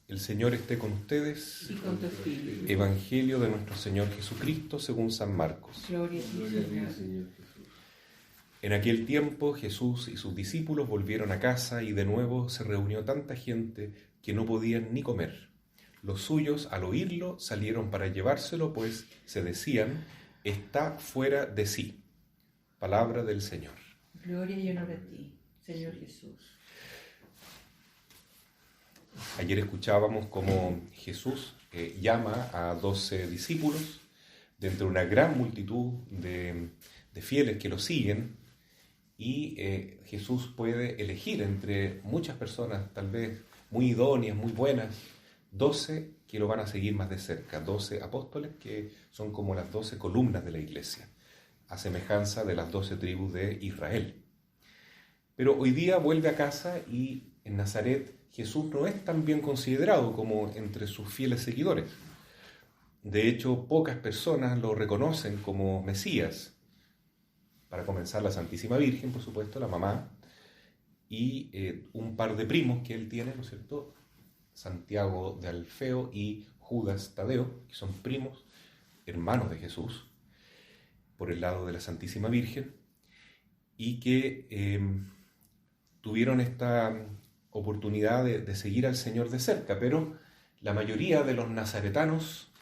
El Señor esté con ustedes. Y con tu espíritu. Evangelio de nuestro Señor Jesucristo según San Marcos. Gloria a ti, Señor. En aquel tiempo Jesús y sus discípulos volvieron a casa y de nuevo se reunió tanta gente que no podían ni comer. Los suyos, al oírlo, salieron para llevárselo, pues se decían, está fuera de sí. Palabra del Señor. Gloria y honor a ti, Señor Jesús. Ayer escuchábamos cómo Jesús llama a 12 discípulos de entre una gran multitud de fieles que lo siguen, y Jesús puede elegir entre muchas personas, tal vez muy idóneas, muy buenas, 12 que lo van a seguir más de cerca, 12 apóstoles que son como las 12 columnas de la iglesia, a semejanza de las 12 tribus de Israel. Pero hoy día vuelve a casa y en Nazaret Jesús no es tan bien considerado como entre sus fieles seguidores. De hecho, pocas personas lo reconocen como Mesías. Para comenzar, la Santísima Virgen, por supuesto, la mamá, y un par de primos que él tiene, ¿no es cierto? Santiago de Alfeo y Judas Tadeo, que son primos, hermanos de Jesús, por el lado de la Santísima Virgen, y que tuvieron esta oportunidad de seguir al Señor de cerca, pero la mayoría de los nazaretanos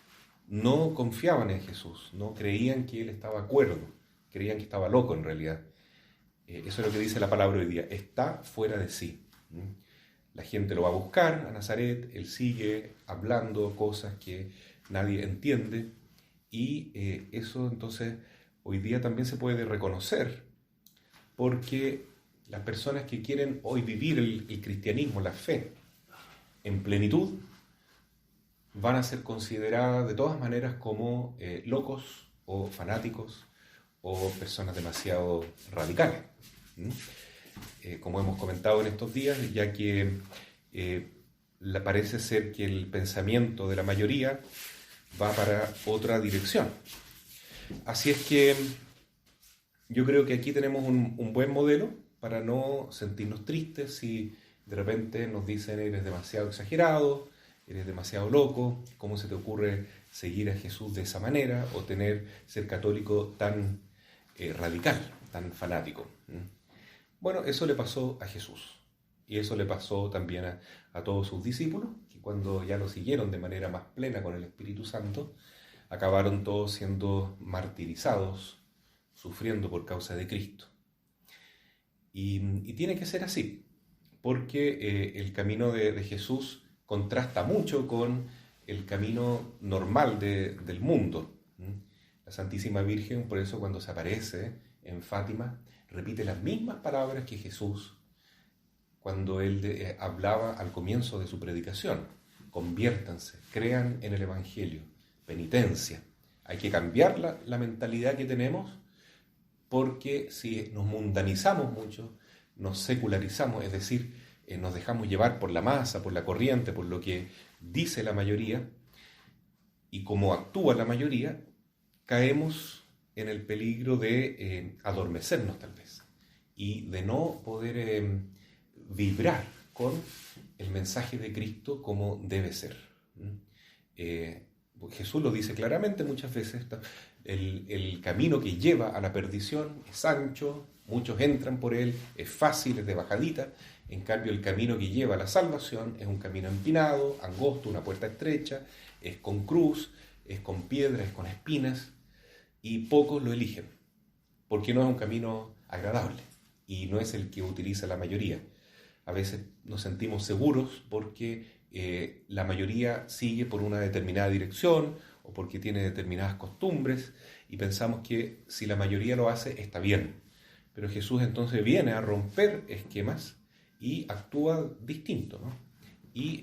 no confiaban en Jesús, no creían que él estaba cuerdo, creían que estaba loco en realidad. Eso es lo que dice la palabra hoy día, está fuera de sí. La gente lo va a buscar a Nazaret, él sigue hablando cosas que nadie entiende, y eso entonces hoy día también se puede reconocer, porque las personas que quieren hoy vivir el cristianismo, la fe, en plenitud, van a ser consideradas de todas maneras como locos o fanáticos o personas demasiado radicales. Como hemos comentado en estos días, ya que parece ser que el pensamiento de la mayoría va para otra dirección. Así es que yo creo que aquí tenemos un buen modelo para no sentirnos tristes si de repente nos dicen eres demasiado exagerado, eres demasiado loco, ¿cómo se te ocurre seguir a Jesús de esa manera o ser católico tan radical, tan fanático? Bueno, eso le pasó a Jesús y eso le pasó también a todos sus discípulos, que cuando ya lo siguieron de manera más plena con el Espíritu Santo, acabaron todos siendo martirizados, sufriendo por causa de Cristo. Y tiene que ser así, porque el camino de Jesús contrasta mucho con el camino normal del mundo. La Santísima Virgen, por eso cuando se aparece en Fátima, repite las mismas palabras que Jesús cuando él hablaba al comienzo de su predicación. Conviértanse, crean en el Evangelio, penitencia. Hay que cambiar la mentalidad que tenemos, porque si nos mundanizamos mucho, nos secularizamos, es decir, nos dejamos llevar por la masa, por la corriente, por lo que dice la mayoría, y como actúa la mayoría, caemos en el peligro de adormecernos tal vez, y de no poder vibrar con el mensaje de Cristo como debe ser. Jesús lo dice claramente muchas veces, el camino que lleva a la perdición es ancho, muchos entran por él, es fácil, es de bajadita. En cambio, el camino que lleva a la salvación es un camino empinado, angosto, una puerta estrecha, es con cruz, es con piedras, es con espinas, y pocos lo eligen, porque no es un camino agradable y no es el que utiliza la mayoría. A veces nos sentimos seguros porque la mayoría sigue por una determinada dirección o porque tiene determinadas costumbres y pensamos que si la mayoría lo hace está bien. Pero Jesús entonces viene a romper esquemas y actúa distinto, ¿no? Y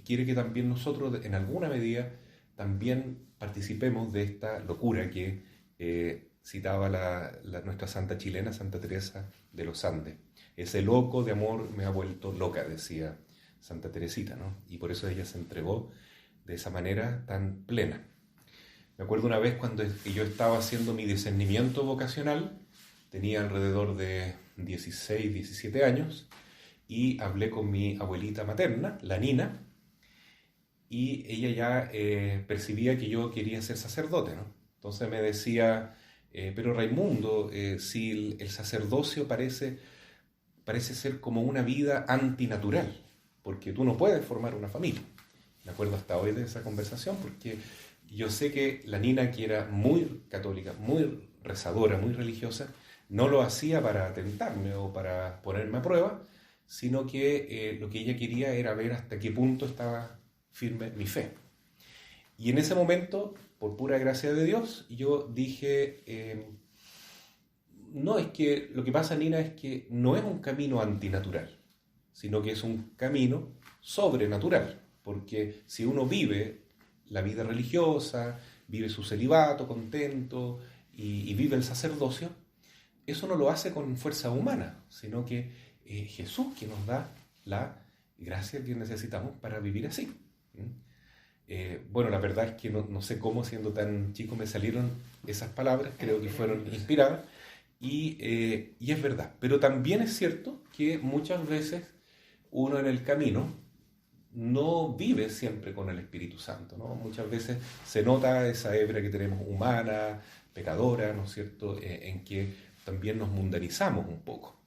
quiere que también nosotros en alguna medida también participemos de esta locura que citaba nuestra santa chilena, Santa Teresa de los Andes. Ese loco de amor me ha vuelto loca, decía Santa Teresita, ¿no? Y por eso ella se entregó de esa manera tan plena. Me acuerdo una vez cuando yo estaba haciendo mi discernimiento vocacional, tenía alrededor de 16, 17 años, y hablé con mi abuelita materna, la Nina, y ella ya percibía que yo quería ser sacerdote, ¿no? Entonces me decía, pero Raimundo, si el sacerdocio parece ser como una vida antinatural, porque tú no puedes formar una familia. Me acuerdo hasta hoy de esa conversación, porque yo sé que la Nina, que era muy católica, muy rezadora, muy religiosa, no lo hacía para tentarme o para ponerme a prueba, sino que lo que ella quería era ver hasta qué punto estaba firme mi fe. Y en ese momento, por pura gracia de Dios, yo dije, no, es que lo que pasa, Nina, es que no es un camino antinatural, sino que es un camino sobrenatural, porque si uno vive la vida religiosa, vive su celibato contento y vive el sacerdocio, eso no lo hace con fuerza humana, sino que Jesús que nos da la gracia que necesitamos para vivir así. Bueno, la verdad es que no sé cómo, siendo tan chico, me salieron esas palabras, creo que fueron inspiradas, y es verdad. Pero también es cierto que muchas veces uno en el camino no vive siempre con el Espíritu Santo, ¿no? Muchas veces se nota esa hebra que tenemos humana, pecadora, ¿no es cierto?, en que también nos mundanizamos un poco.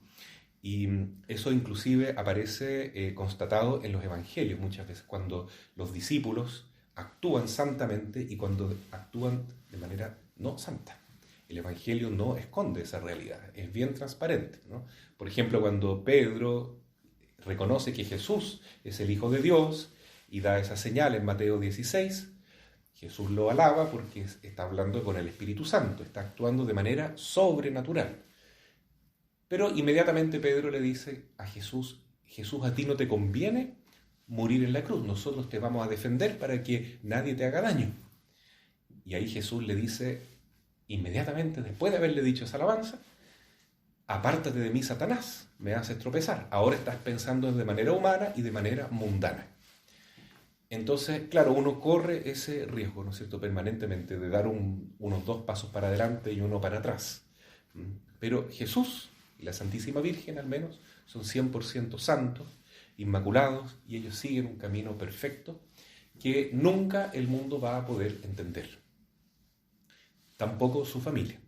Y eso inclusive aparece constatado en los evangelios muchas veces, cuando los discípulos actúan santamente y cuando actúan de manera no santa. El evangelio no esconde esa realidad, es bien transparente, ¿no? Por ejemplo, cuando Pedro reconoce que Jesús es el Hijo de Dios y da esa señal en Mateo 16, Jesús lo alaba porque está hablando con el Espíritu Santo, está actuando de manera sobrenatural. Pero inmediatamente Pedro le dice a Jesús, Jesús, a ti no te conviene morir en la cruz, nosotros te vamos a defender para que nadie te haga daño. Y ahí Jesús le dice, inmediatamente después de haberle dicho esa alabanza, apártate de mí, Satanás, me haces tropezar. Ahora estás pensando de manera humana y de manera mundana. Entonces, claro, uno corre ese riesgo, ¿no es cierto?, permanentemente, de dar unos 2 pasos para adelante y uno para atrás. Pero Jesús y la Santísima Virgen, al menos, son 100% santos, inmaculados, y ellos siguen un camino perfecto que nunca el mundo va a poder entender. Tampoco su familia.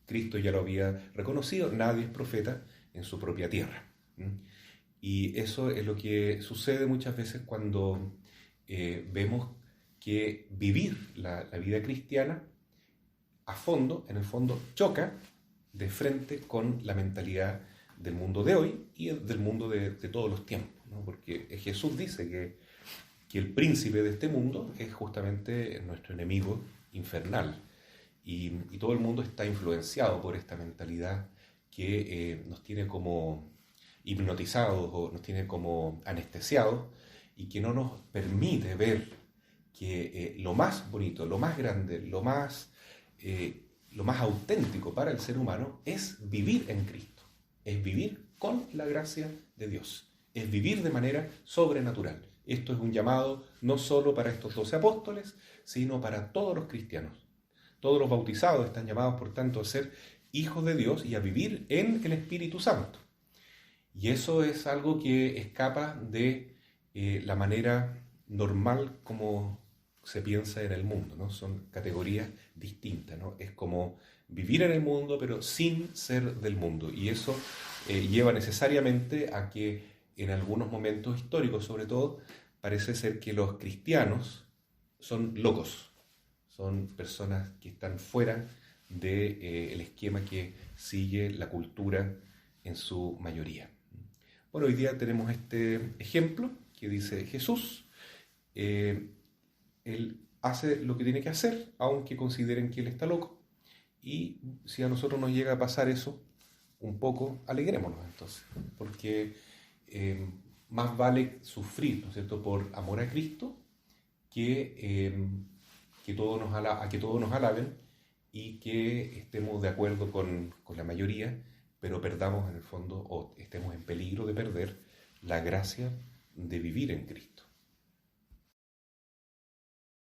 Cristo ya lo había reconocido, nadie es profeta en su propia tierra. Y eso es lo que sucede muchas veces cuando vemos que vivir la vida cristiana a fondo, en el fondo, choca de frente con la mentalidad del mundo de hoy y del mundo de todos los tiempos, ¿no? Porque Jesús dice que el príncipe de este mundo es justamente nuestro enemigo infernal. Y todo el mundo está influenciado por esta mentalidad que nos tiene como hipnotizados o nos tiene como anestesiados y que no nos permite ver que lo más bonito, lo más grande, lo más auténtico para el ser humano es vivir en Cristo, es vivir con la gracia de Dios, es vivir de manera sobrenatural. Esto es un llamado no solo para estos 12 apóstoles, sino para todos los cristianos. Todos los bautizados están llamados, por tanto, a ser hijos de Dios y a vivir en el Espíritu Santo. Y eso es algo que escapa de la manera normal como se piensa en el mundo, ¿no? Son categorías distintas, ¿no? Es como vivir en el mundo, pero sin ser del mundo. Y eso lleva necesariamente a que en algunos momentos históricos, sobre todo, parece ser que los cristianos son locos. Son personas que están fuera del esquema que sigue la cultura en su mayoría. Bueno, hoy día tenemos este ejemplo que dice Jesús. Él hace lo que tiene que hacer, aunque consideren que él está loco. Y si a nosotros nos llega a pasar eso, un poco, alegrémonos entonces. Porque más vale sufrir, ¿no es cierto?, por amor a Cristo, que todos nos alaben y que estemos de acuerdo con la mayoría, pero perdamos en el fondo o estemos en peligro de perder la gracia de vivir en Cristo.